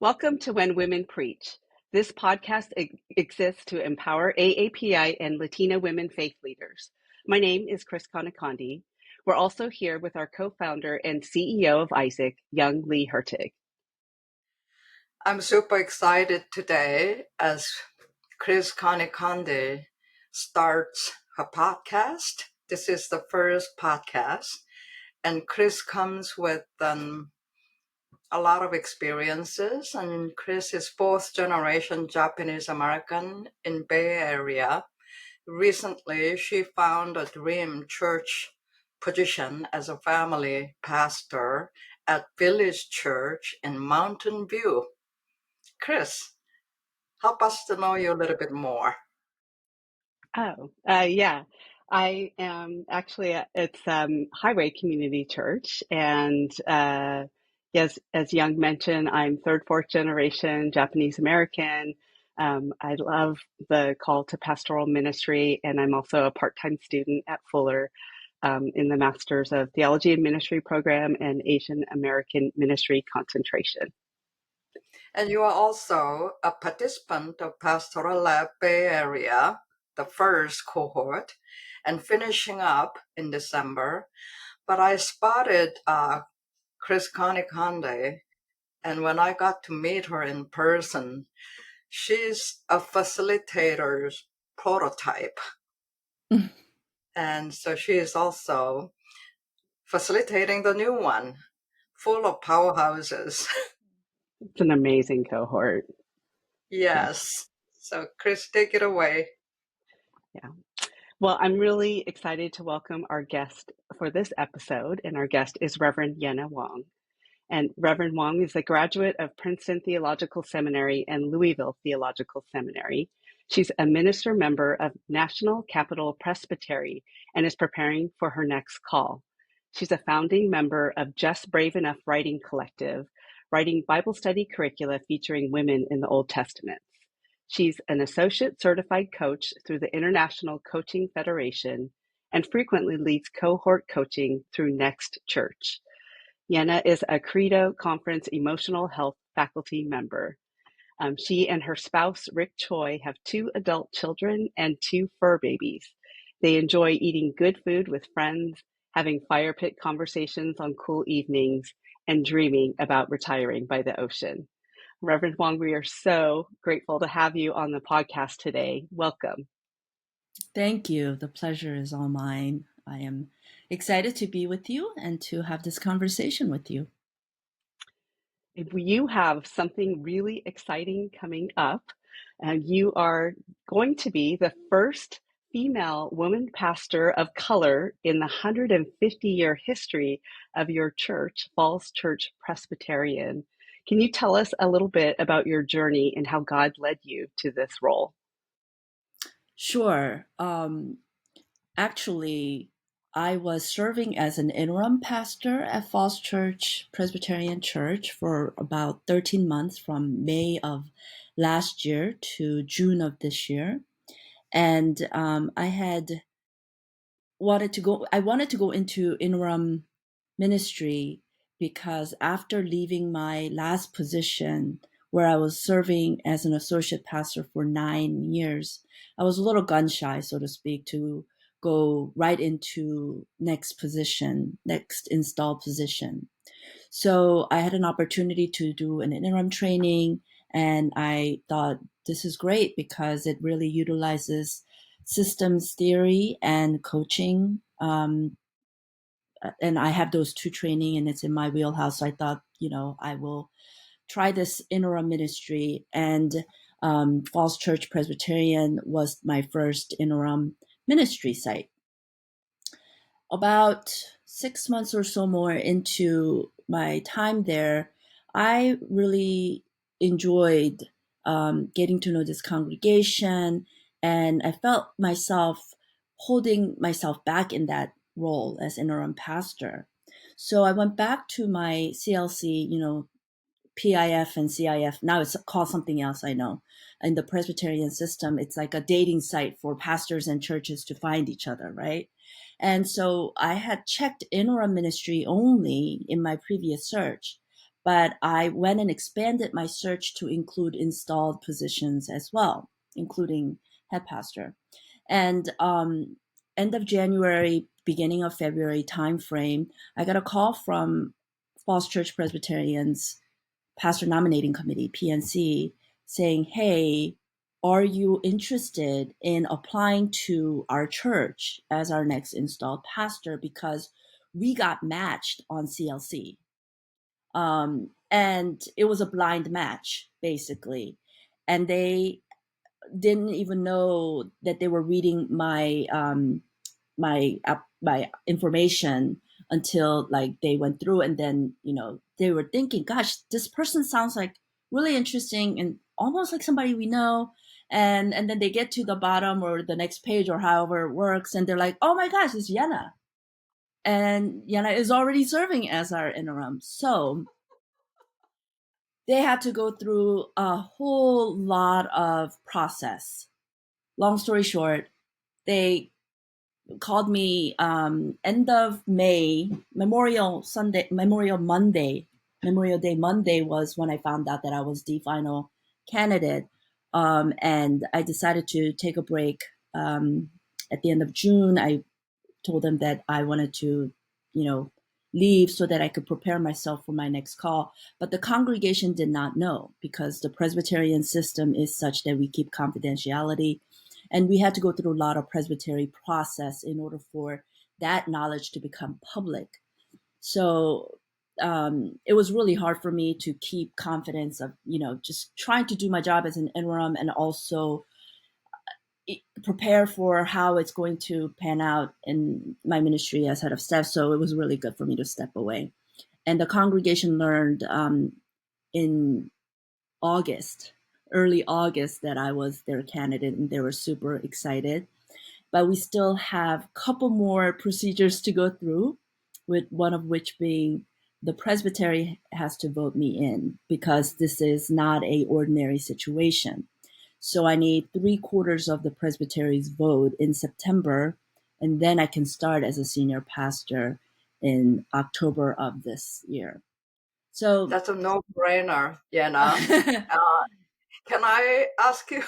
Welcome to When Women Preach. This podcast exists to empower AAPI and Latina women faith leaders. My name is Cris. We're also here with our co-founder and CEO of Isaac, young Lee Hertig. I'm super excited today as Cris starts her podcast. This is the first podcast, and Cris comes with a lot of experiences. And Cris is fourth generation Japanese American in Bay Area. Recently, she found a dream church position as a family pastor at Village Church in Mountain View. Cris, help us to know you a little bit more. Yeah. I am actually, it's Highway Community Church. And yes, as Young mentioned, I'm third, fourth generation Japanese American. I love the call to pastoral ministry, and I'm also a part-time student at Fuller in the Masters of Theology and Ministry program and Asian American Ministry concentration. And you are also a participant of Pastoral Lab Bay Area, the first cohort, and finishing up in December. But I spotted Cris, and when I got to meet her in person, she's a facilitator's prototype. And so she is also facilitating the new one, full of powerhouses. It's an amazing cohort. Yes. So Cris, take it away. Yeah. Well, I'm really excited to welcome our guest for this episode, and our guest is Reverend Yena Hwang. And Reverend Hwang is a graduate of Princeton Theological Seminary and Louisville Theological Seminary. She's a minister member of National Capital Presbytery and is preparing for her next call. She's a founding member of Just Brave Enough Writing Collective, writing Bible study curricula featuring women in the Old Testament. She's an associate certified coach through the International Coaching Federation and frequently leads cohort coaching through Next Church. Yena is a Credo Conference emotional health faculty member. She and her spouse, Rick Choi, have 2 adult children and 2 fur babies. They enjoy eating good food with friends, having fire pit conversations on cool evenings, and dreaming about retiring by the ocean. Reverend Hwang, we are so grateful to have you on the podcast today. Welcome. Thank you. The pleasure is all mine. I am excited to be with you and to have this conversation with you. You have something really exciting coming up, and you are going to be the first female woman pastor of color in the 150-year history of your church, Falls Church Presbyterian. Can you tell us a little bit about your journey and how God led you to this role? Sure. Actually, I was serving as an interim pastor at Falls Church Presbyterian Church for about 13 months from May of last year to June of this year. And I wanted to go into interim ministry because after leaving my last position where I was serving as an associate pastor for 9 years, I was a little gun shy, so to speak, to go right into next install position. So I had an opportunity to do an interim training, and I thought this is great because it really utilizes systems theory and coaching. And I have those 2 training and it's in my wheelhouse. So I thought, I will try this interim ministry, and Falls Church Presbyterian was my first interim ministry site. About 6 months or so more into my time there, I really enjoyed getting to know this congregation, and I felt myself holding myself back in that role as interim pastor. So I went back to my CLC, PIF and CIF. Now it's called something else, I know. In the Presbyterian system, it's like a dating site for pastors and churches to find each other, right? And so I had checked interim ministry only in my previous search, but I went and expanded my search to include installed positions as well, including head pastor. And end of January, beginning of February timeframe, I got a call from Falls Church Presbyterians Pastor Nominating Committee, PNC, saying, hey, are you interested in applying to our church as our next installed pastor? Because we got matched on CLC. And it was a blind match, basically. And they didn't even know that they were reading my my information until like they went through, and then they were thinking, gosh, this person sounds like really interesting and almost like somebody we know. And then they get to the bottom or the next page or however it works, and they're like, oh my gosh, it's Yena. And Yena is already serving as our interim. So they had to go through a whole lot of process. Long story short, they called me end of May, Memorial Day Monday was when I found out that I was the final candidate. And I decided to take a break. At the end of June, I told them that I wanted to, leave so that I could prepare myself for my next call. But the congregation did not know, because the Presbyterian system is such that we keep confidentiality. And we had to go through a lot of presbytery process in order for that knowledge to become public. So it was really hard for me to keep confidence of, just trying to do my job as an interim and also prepare for how it's going to pan out in my ministry as head of staff. So it was really good for me to step away. And the congregation learned in early August, that I was their candidate, and they were super excited. But we still have a couple more procedures to go through, with one of which being the presbytery has to vote me in, because this is not a ordinary situation. So I need 3/4 of the presbytery's vote in September, and then I can start as a senior pastor in October of this year. So That's a no-brainer, Yena. Can I ask you,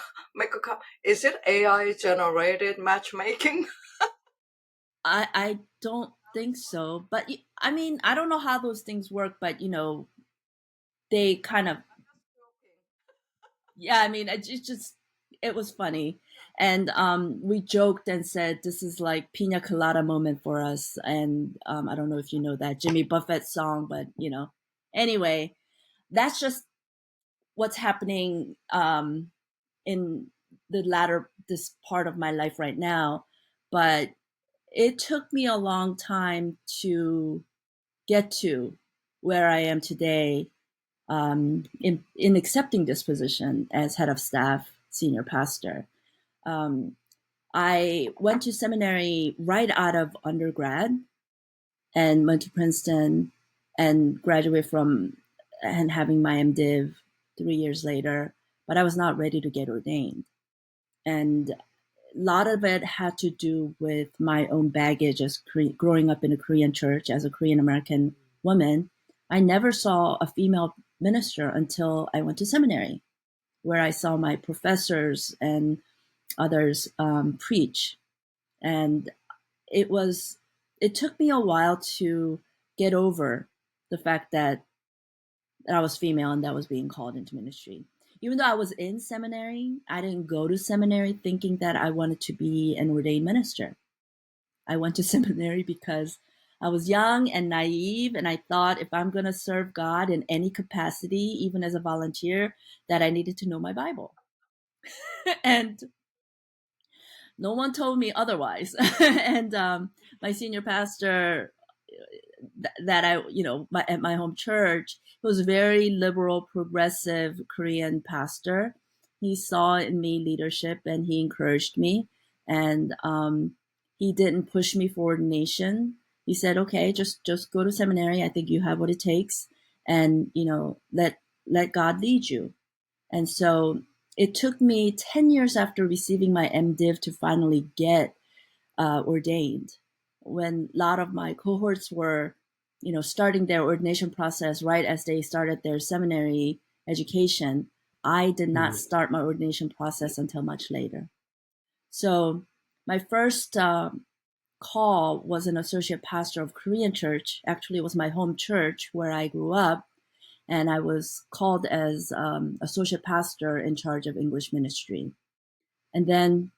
is it AI generated matchmaking? I don't think so, but I mean, I don't know how those things work, but they kind of, yeah, I mean, it was funny. And we joked and said this is like pina colada moment for us. And I don't know if you know that Jimmy Buffett song, but anyway, that's just what's happening in this part of my life right now. But it took me a long time to get to where I am today, in accepting this position as head of staff, senior pastor. I went to seminary right out of undergrad and went to Princeton and graduated from and having my MDiv 3 years later, but I was not ready to get ordained. And a lot of it had to do with my own baggage as growing up in a Korean church as a Korean American woman. I never saw a female minister until I went to seminary, where I saw my professors and others preach. And it took me a while to get over the fact that I was female and that was being called into ministry. Even though I was in seminary, I didn't go to seminary thinking that I wanted to be an ordained minister. I went to seminary because I was young and naive, and I thought if I'm going to serve God in any capacity, even as a volunteer, that I needed to know my Bible. And no one told me otherwise. And my senior pastor that I, at my home church, he was a very liberal, progressive Korean pastor. He saw in me leadership and he encouraged me. And he didn't push me for ordination. He said, okay, just go to seminary. I think you have what it takes. And, let God lead you. And so it took me 10 years after receiving my MDiv to finally get ordained, when a lot of my cohorts were, starting their ordination process right as they started their seminary education. I did not start my ordination process until much later. So my first call was an associate pastor of Korean church. Actually, it was my home church where I grew up. And I was called as associate pastor in charge of English ministry. And then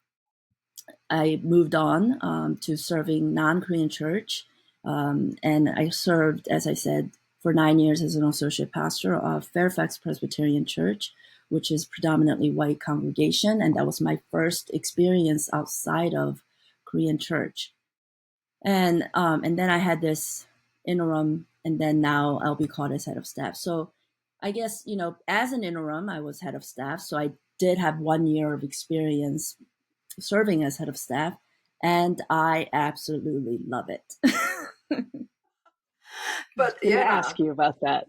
I moved on to serving non-Korean church. And I served, as I said, for 9 years as an associate pastor of Fairfax Presbyterian Church, which is predominantly white congregation. And that was my first experience outside of Korean church. And then I had this interim, and then now I'll be called as head of staff. So I guess, as an interim, I was head of staff. So I did have 1 year of experience serving as head of staff, and I absolutely love it. But I'm going to Yena, ask you about that.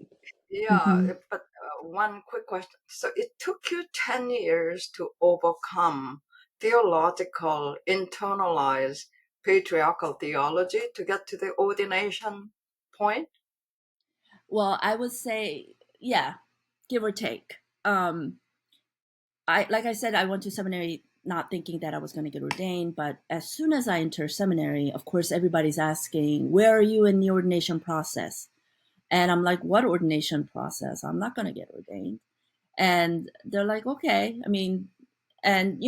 yeah, but one quick question. So it took you 10 years to overcome theological, internalized patriarchal theology to get to the ordination point? Well, I would say, yeah, give or take. Like I said, I went to seminary not thinking that I was going to get ordained, but as soon as I enter seminary, of course, everybody's asking, where are you in the ordination process? And I'm like, what ordination process? I'm not going to get ordained. And they're like, okay. And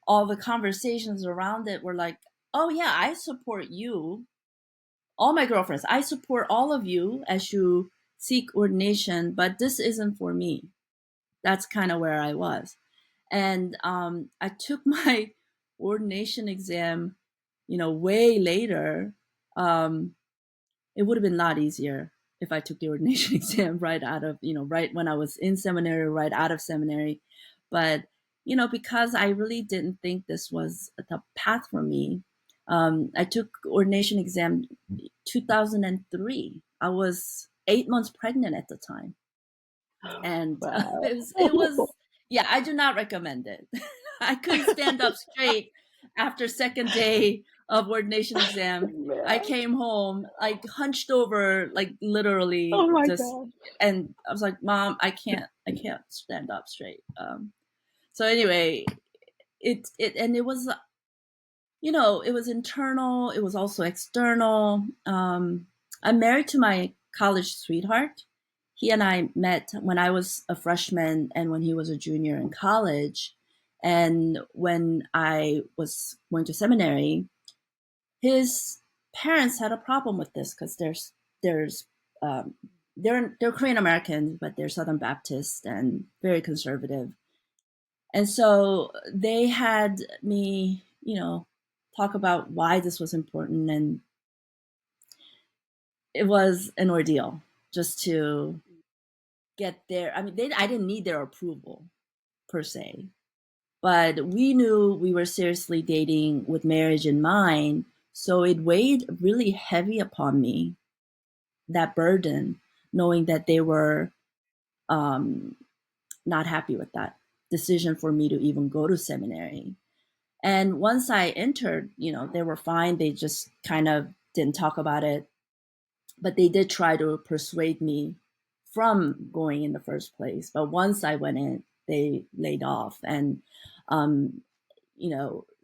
all the conversations around it were like, oh yeah, I support you. All my girlfriends, I support all of you as you seek ordination, but this isn't for me. That's kind of where I was. And I took my ordination exam, way later. It would have been a lot easier if I took the ordination exam right out of, right when I was in seminary, right out of seminary. But, because I really didn't think this was the path for me, I took ordination exam 2003. I was 8 months pregnant at the time. And Wow. it was, yeah, I do not recommend it. I couldn't stand up straight after second day of ordination exam. I Man. came home like hunched over, like literally Oh my just, God. and I was like, Mom, I can't stand up straight. So anyway, and it was, it was internal. It was also external. I'm married to my college sweetheart. He and I met when I was a freshman and when he was a junior in college. And when I was going to seminary, his parents had a problem with this because there's um, they're Korean Americans, but they're Southern Baptist and very conservative. And so they had me, talk about why this was important, and it was an ordeal just to get there. I didn't need their approval per se, but we knew we were seriously dating with marriage in mind. So it weighed really heavy upon me, that burden, knowing that they were um, not happy with that decision for me to even go to seminary. And once I entered, they were fine. They just kind of didn't talk about it, but they did try to persuade me from going in the first place. But once I went in, they laid off. And,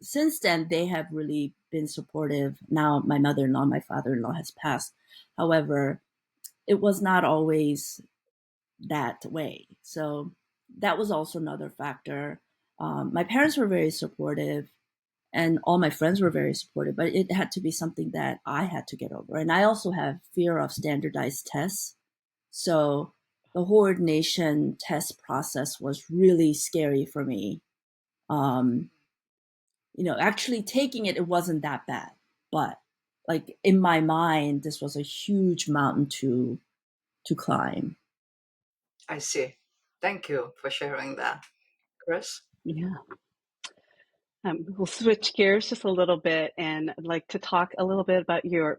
since then, they have really been supportive. Now, my mother in law, my father in law has passed. However, it was not always that way. So that was also another factor. My parents were very supportive and all my friends were very supportive, but it had to be something that I had to get over. And I also have fear of standardized tests. So the whole ordination test process was really scary for me. Um, actually taking it, it wasn't that bad, but like in my mind, this was a huge mountain to climb. I see. Thank you for sharing that, Cris. Yeah. We'll switch gears just a little bit, and I'd like to talk a little bit about your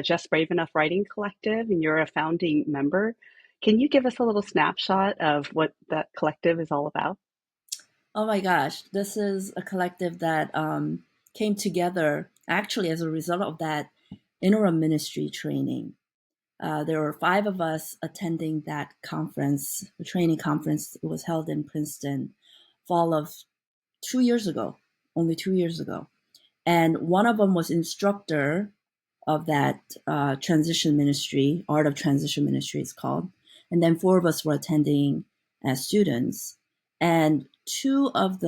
Just Brave Enough Writing Collective, and you're a founding member. Can you give us a little snapshot of what that collective is all about? Oh my gosh, this is a collective that came together actually as a result of that interim ministry training. there were 5 of us attending that conference, the training conference. It was held in Princeton, fall of 2 years ago, only 2 years ago. And one of them was instructor of that transition ministry, Art of Transition Ministry it's called. And then 4 of us were attending as students. And two of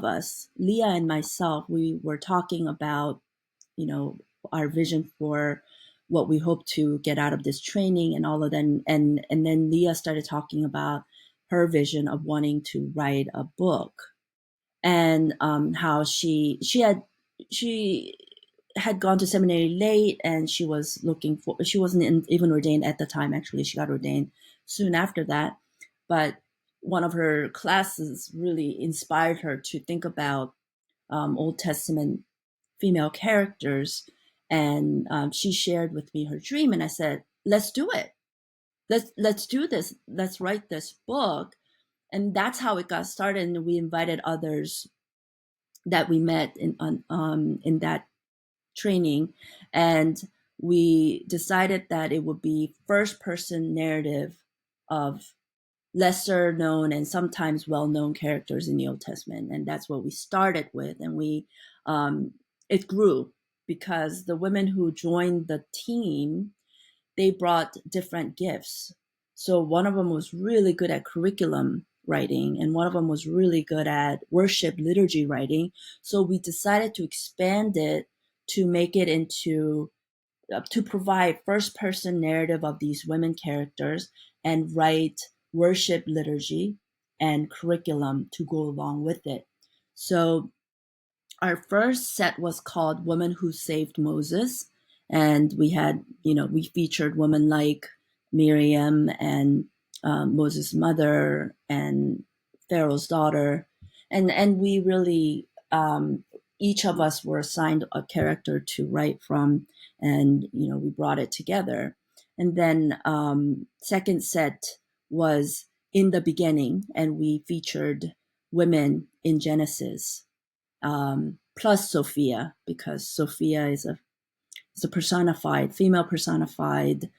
us, Leah and myself, we were talking about, our vision for what we hope to get out of this training and all of that. And then Leah started talking about her vision of wanting to write a book, and how she had gone to seminary late, and she wasn't even ordained at the time. Actually, she got ordained soon after that. But one of her classes really inspired her to think about Old Testament female characters. And she shared with me her dream, and I said, let's do it. Let's do this. Let's write this book. And that's how it got started. And we invited others that we met in that training, and we decided that it would be first person narrative of lesser known and sometimes well-known characters in the Old Testament. And that's what we started with. And it grew because the women who joined the team, they brought different gifts. So one of them was really good at curriculum writing, and one of them was really good at worship liturgy writing. So we decided to expand it to make it into, to provide first person narrative of these women characters and write worship liturgy and curriculum to go along with it. So our first set was called Woman Who Saved Moses. And we had, we featured women like Miriam and Moses' mother and Pharaoh's daughter. And we really, each of us were assigned a character to write from, and, we brought it together. And then second set was In the Beginning, and we featured women in Genesis, plus Sophia, because Sophia is a female personified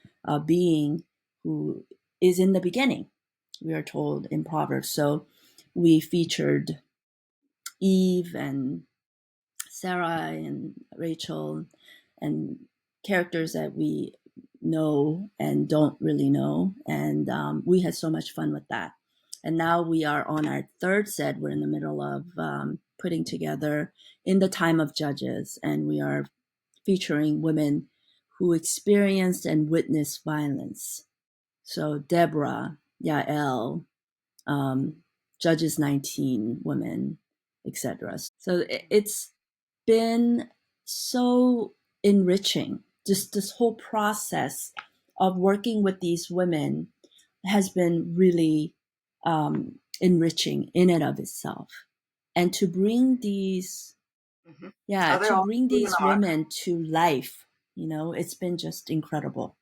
being who is in the beginning, we are told in Proverbs. So we featured Eve and Sarah and Rachel, and characters that we know and don't really know. And we had so much fun with that. And now we are on our third set. We're in the middle of putting together In the Time of Judges, and we are featuring women who experienced and witnessed violence. So Deborah, Yael, Judges 19 women, etc. So it's been so enriching. Just this whole process of working with these women has been really enriching in and of itself. And to bring these, Are they to all bring these female? women to life, it's been just incredible.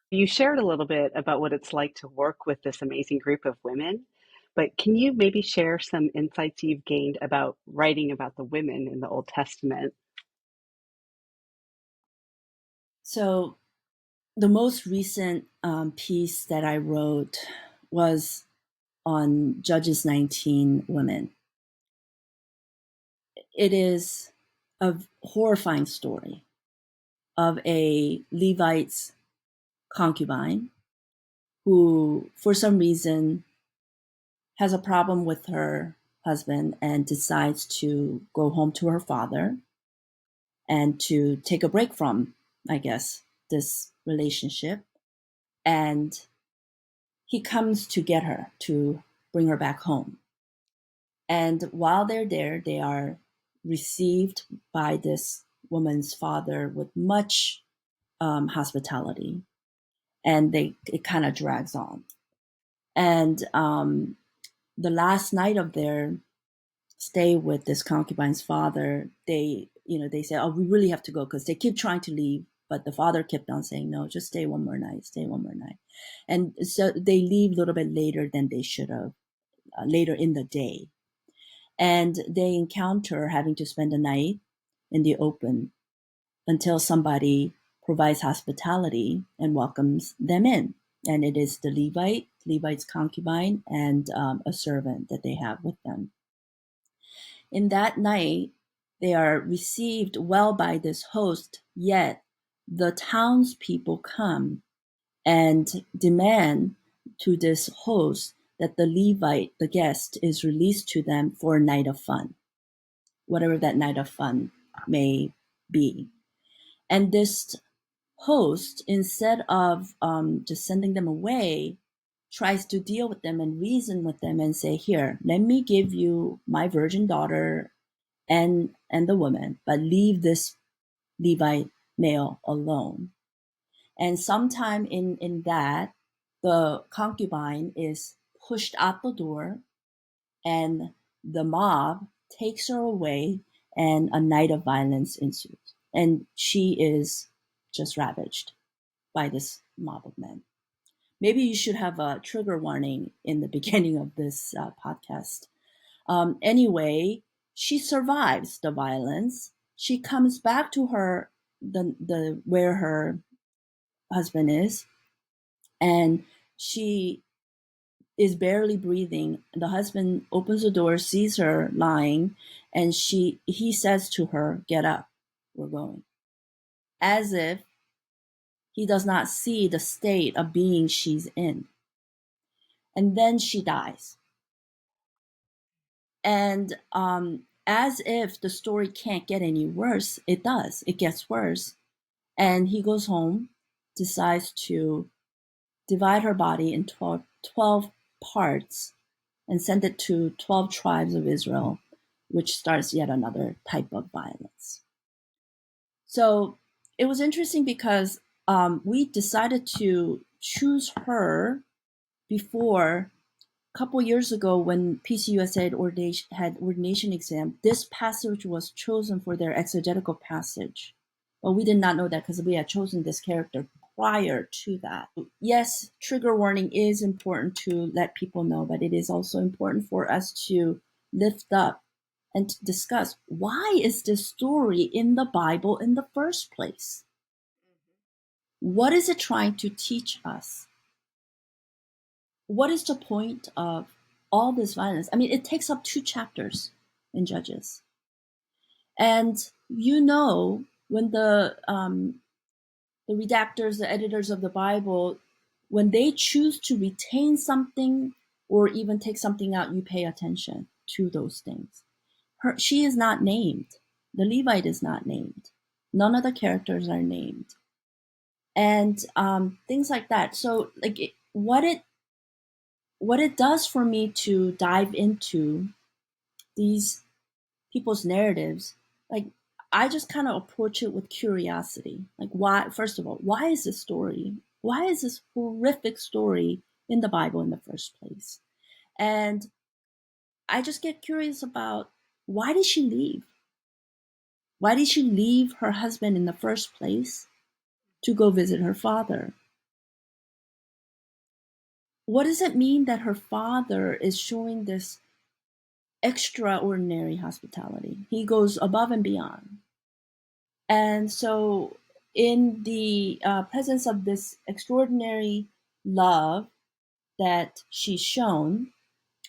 You shared a little bit about what it's like to work with this amazing group of women, but can you maybe share some insights you've gained about writing about the women in the Old Testament? So the most recent piece that I wrote was on Judges 19 women. It is a horrifying story of a Levite's concubine who, for some reason, has a problem with her husband and decides to go home to her father and to take a break from, I guess, this relationship. And he comes to get her, to bring her back home. And while they're there, they are received by this woman's father with much hospitality, and it kind of drags on. And the last night of their stay with this concubine's father, they say, "Oh, we really have to go," because they keep trying to leave, but the father kept on saying, "No, just stay one more night, stay one more night." And so they leave a little bit later than they should have, later in the day. And they encounter having to spend the night in the open until somebody provides hospitality and welcomes them in. And it is the Levite's concubine, and a servant that they have with them. In that night, they are received well by this host, yet the townspeople come and demand to this host that the Levite, the guest, is released to them for a night of fun, whatever that night of fun may be. And this host, instead of just sending them away, tries to deal with them and reason with them and say, here, let me give you my virgin daughter and the woman, but leave this Levite male alone. And sometime in that, the concubine is pushed out the door, and the mob takes her away, and a night of violence ensues. And she is just ravaged by this mob of men. Maybe you should have a trigger warning in the beginning of this podcast. Anyway, she survives the violence. She comes back to her the where her husband is, and she is barely breathing. The husband opens the door, sees her lying, and he says to her, "Get up, we're going," as if he does not see the state of being she's in. And then she dies. And as if the story can't get any worse, it does. It gets worse. And he goes home, decides to divide her body in 12 parts and send it to 12 tribes of Israel, which starts yet another type of violence. So it was interesting because we decided to choose her before a couple years ago when PCUSA had ordination exam. This passage was chosen for their exegetical passage. Well, we did not know that because we had chosen this character prior to that. Yes, trigger warning is important to let people know, but it is also important for us to lift up and to discuss, why is this story in the Bible in the first place? What is it trying to teach us? What is the point of all this violence? I mean, it takes up 2 chapters in Judges. And when the redactors, the editors of the Bible, when they choose to retain something or even take something out, you pay attention to those things. She is not named. The Levite is not named. None of the characters are named. And things like that. So what it does for me to dive into these people's narratives, I just kind of approach it with curiosity. Why, first of all, why is this story? Why is this horrific story in the Bible in the first place? And I just get curious about, why did she leave? Why did she leave her husband in the first place to go visit her father? What does it mean that her father is showing this extraordinary hospitality? He goes above and beyond. And so in the presence of this extraordinary love that she's shown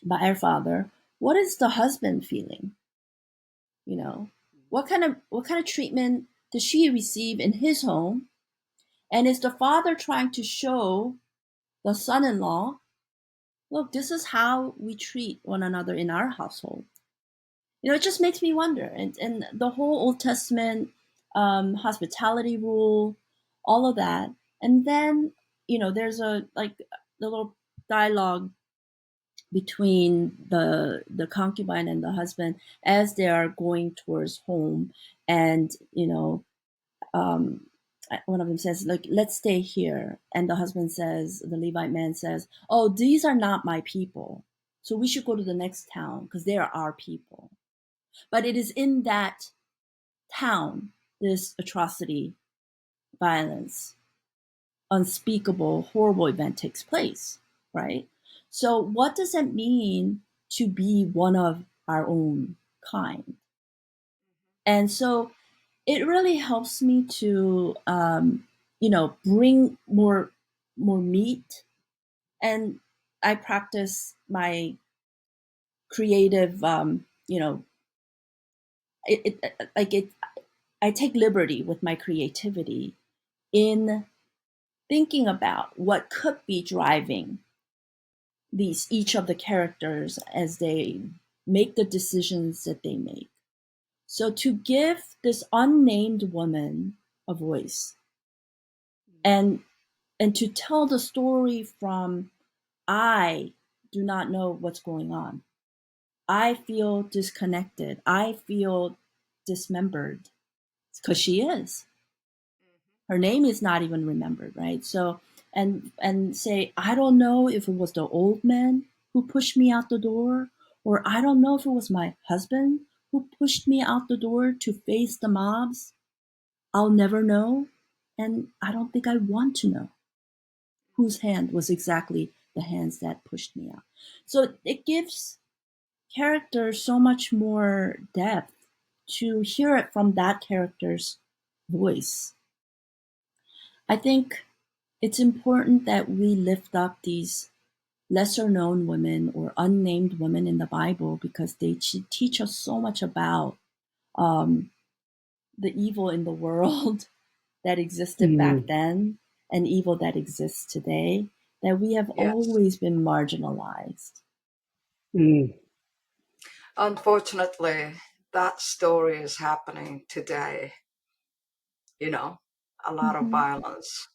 by her father, what is the husband feeling? What kind of treatment does she receive in his home? And is the father trying to show the son-in-law, look, this is how we treat one another in our household? It just makes me wonder. And the whole Old Testament hospitality rule, all of that. And then, there's the little dialogue between the concubine and the husband as they are going towards home. And, one of them says, let's stay here. And the husband says, the Levite man says, oh, these are not my people. So we should go to the next town because they are our people. But it is in that town, this atrocity, violence, unspeakable, horrible event takes place, right? So what does it mean to be one of our own kind? And so it really helps me to bring more meat, and I practice my creative it I take liberty with my creativity in thinking about what could be driving these each of the characters as they make the decisions that they make. So to give this unnamed woman a voice, and to tell the story from, I do not know what's going on. I feel disconnected. I feel dismembered, because she is. Her name is not even remembered, right? So, and say, I don't know if it was the old man who pushed me out the door, or I don't know if it was my husband who pushed me out the door to face the mobs. I'll never know, and I don't think I want to know whose hand was exactly the hands that pushed me out. So it gives characters so much more depth to hear it from that character's voice. I think it's important that we lift up these lesser known women or unnamed women in the Bible, because they teach us so much about um, the evil in the world that existed back Mm, then and evil that exists today, that we have Yes. always been marginalized. mm, Unfortunately, that story is happening today. You know, a lot of Hmm. violence.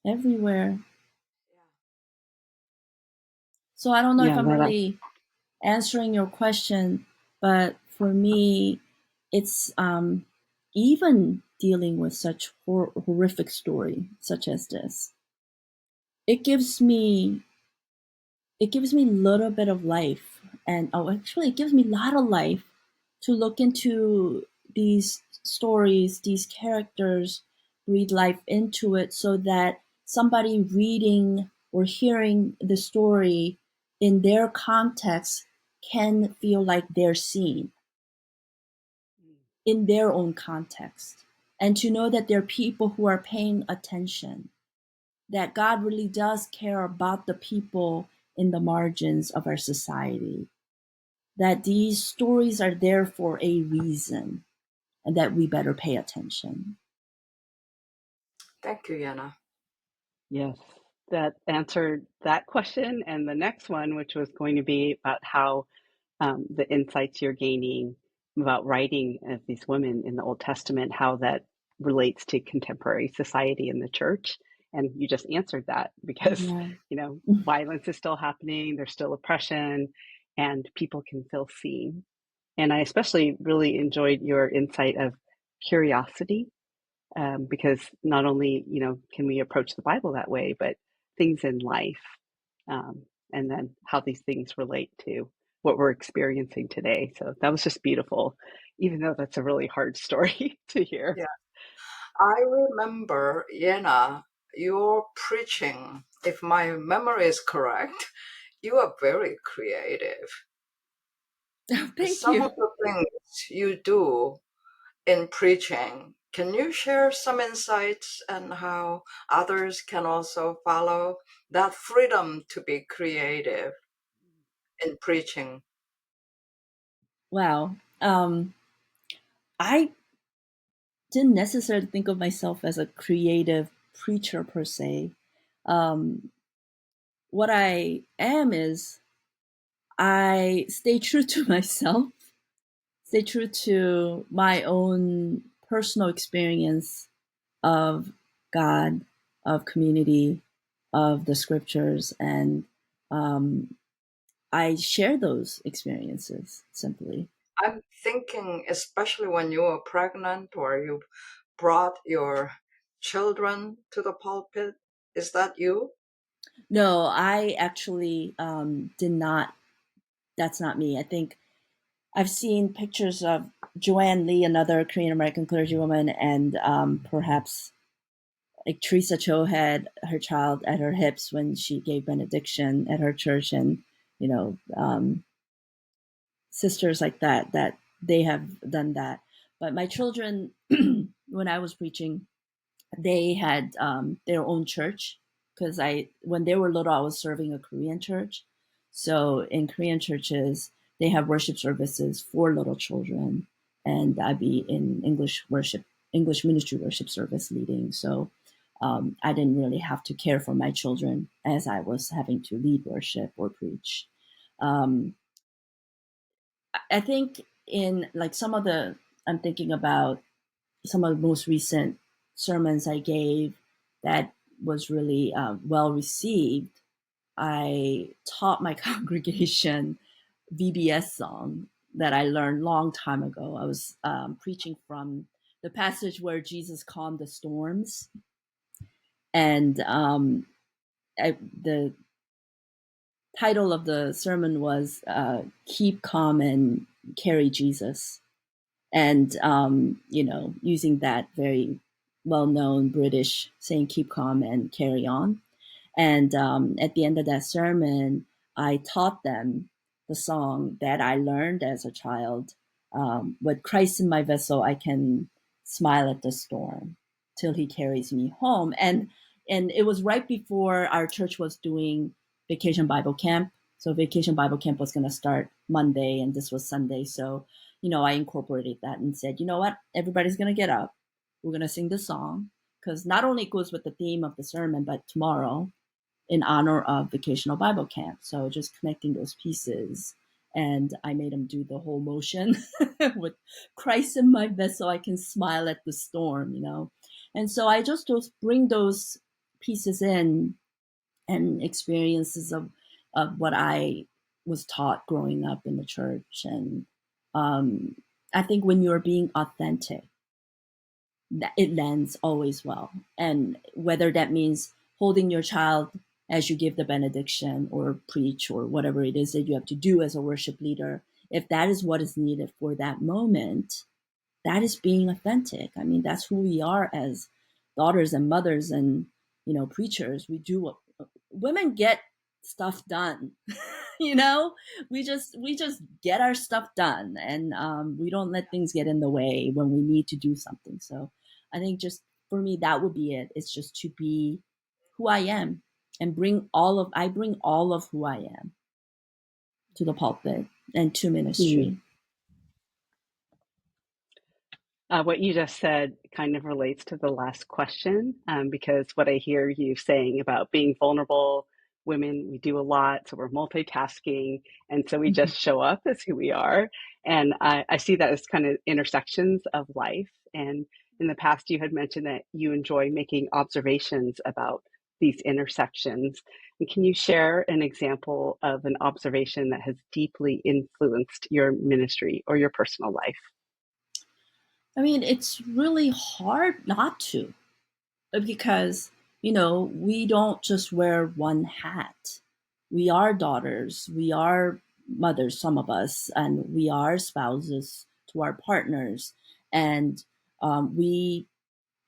Everywhere. So I don't know if yeah, I'm really answering your question, but for me, it's even dealing with such horrific story such as this. It gives me a little bit of life, and actually, it gives me a lot of life to look into these stories, these characters, breathe life into it, so that somebody reading or hearing the story in their context can feel like they're seen in their own context, and to know that there are people who are paying attention, that God really does care about the people in the margins of our society, that these stories are there for a reason, and that we better pay attention. Thank you, Yena. yes. That answered that question and the next one, which was going to be about how the insights you're gaining about writing of these women in the Old Testament, how that relates to contemporary society in the church. And you just answered that because, Yeah. violence is still happening, there's still oppression, and people can feel seen. And I especially really enjoyed your insight of curiosity, because not only, can we approach the Bible that way, but things in life, and then how these things relate to what we're experiencing today. So that was just beautiful, even though that's a really hard story to hear. Yeah. I remember, Yena, your preaching, if my memory is correct, you are very creative. Thank Some of you. the things you do in preaching, can you share some insights and how others can also follow that freedom to be creative in preaching? Wow. I didn't necessarily think of myself as a creative preacher per se. Um, what I am is, I stay true to myself, stay true to my own personal experience of God, of community, of the scriptures, and um, I share those experiences simply. I'm thinking, especially when you were pregnant or you brought your children to the pulpit, is that you? No, I actually did not. That's not me. I think I've seen pictures of Joanne Lee, another Korean American clergywoman, and perhaps like Teresa Cho had her child at her hips when she gave benediction at her church, and you know, sisters like that they have done that. But my children, when I was preaching, they had their own church because when they were little, I was serving a Korean church. So in Korean churches, they have worship services for little children, and I'd be in English ministry worship service leading. So I didn't really have to care for my children as I was having to lead worship or preach. I think in like I'm thinking about some of the most recent sermons I gave that was really well received. I taught my congregation VBS song that I learned long time ago. I was preaching from the passage where Jesus calmed the storms, and the title of the sermon was "Keep Calm and Carry Jesus." And, using that very well-known British saying, keep calm and carry on. And at the end of that sermon, I taught them the song that I learned as a child. With Christ in my vessel, I can smile at the storm till he carries me home. And it was right before our church was doing Vacation Bible Camp. So Vacation Bible Camp was going to start Monday, and this was Sunday. So, I incorporated that and said, you know what, everybody's going to get up. We're going to sing the song, because not only it goes with the theme of the sermon, but tomorrow in honor of Vacational Bible Camp. So just connecting those pieces. And I made them do the whole motion with Christ in my vessel, I can smile at the storm, And so I just bring those pieces in and experiences of what I was taught growing up in the church. And I think when you're being authentic, it lands always well. And whether that means holding your child as you give the benediction or preach or whatever it is that you have to do as a worship leader, if that is what is needed for that moment, that is being authentic. I mean, that's who we are as daughters and mothers and, preachers. We do what women get stuff done. we just get our stuff done, and we don't let things get in the way when we need to do something. So I think just for me, that would be it. It's just to be who I am and bring all of who I am to the pulpit and to ministry. What you just said kind of relates to the last question, because what I hear you saying about being vulnerable, women, we do a lot, so we're multitasking, and so we just show up as who we are. And I see that as kind of intersections of life. And in the past, you had mentioned that you enjoy making observations about these intersections. And can you share an example of an observation that has deeply influenced your ministry or your personal life? I mean, it's really hard not to, because, we don't just wear one hat. We are daughters, we are mothers, some of us, and we are spouses to our partners. And we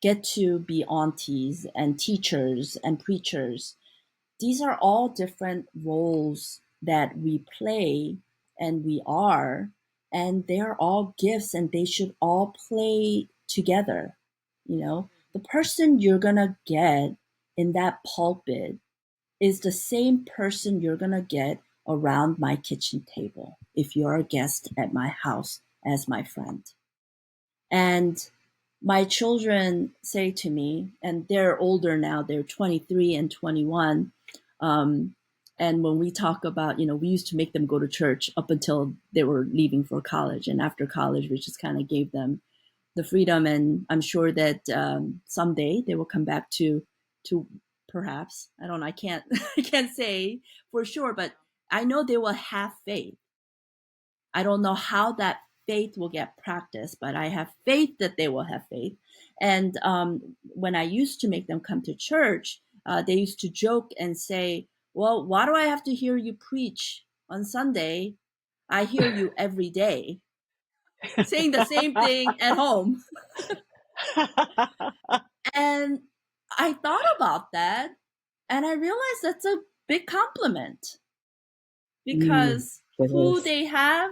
get to be aunties and teachers and preachers. These are all different roles that we play and we are, and they're all gifts and they should all play together. The person you're going to get in that pulpit is the same person you're going to get around my kitchen table if you're a guest at my house as my friend. And my children say to me, and they're older now, they're 23 and 21. And when we talk about, we used to make them go to church up until they were leaving for college. And after college, we just kind of gave them the freedom. And I'm sure that someday they will come back to perhaps, I don't know, I can't say for sure, but I know they will have faith. I don't know how that faith will get practiced, but I have faith that they will have faith. And when I used to make them come to church, they used to joke and say, well, why do I have to hear you preach on Sunday? I hear you every day saying the same thing at home. And I thought about that, and I realized that's a big compliment, because who they have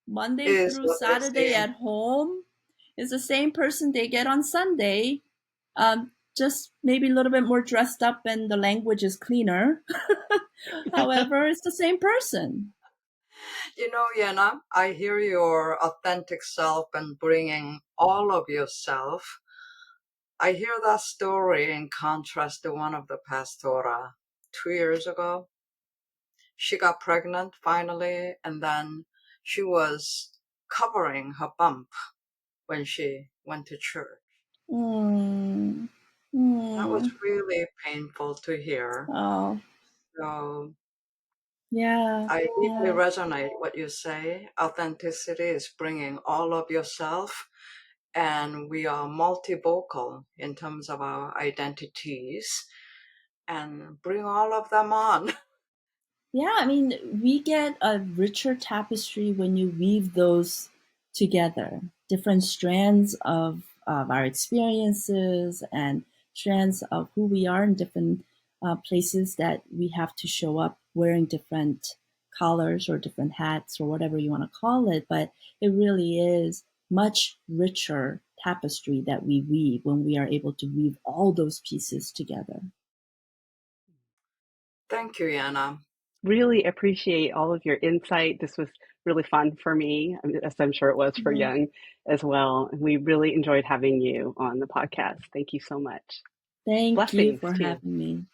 Monday through Saturday at home It's the same person they get on Sunday, just maybe a little bit more dressed up and the language is cleaner. However, it's the same person. Yena, I hear your authentic self and bringing all of yourself. I hear that story in contrast to one of the pastora 2 years ago. She got pregnant finally, and then she was covering her bump when she went to church. Mm. That was Mm. really painful to hear. Oh, So yeah. I deeply Yeah. resonate what you say. Authenticity is bringing all of yourself, and we are multivocal in terms of our identities, and bring all of them on. Yeah, I mean, we get a richer tapestry when you weave those together. Different strands of our experiences and strands of who we are in different places that we have to show up wearing different collars or different hats or whatever you want to call it. But it really is much richer tapestry that we weave when we are able to weave all those pieces together. Thank you, Yena. Really appreciate all of your insight. This was really fun for me, as I'm sure it was for Mhm. Young as well. And we really enjoyed having you on the podcast. Thank you so much. Thank you Blessings for to you. having me.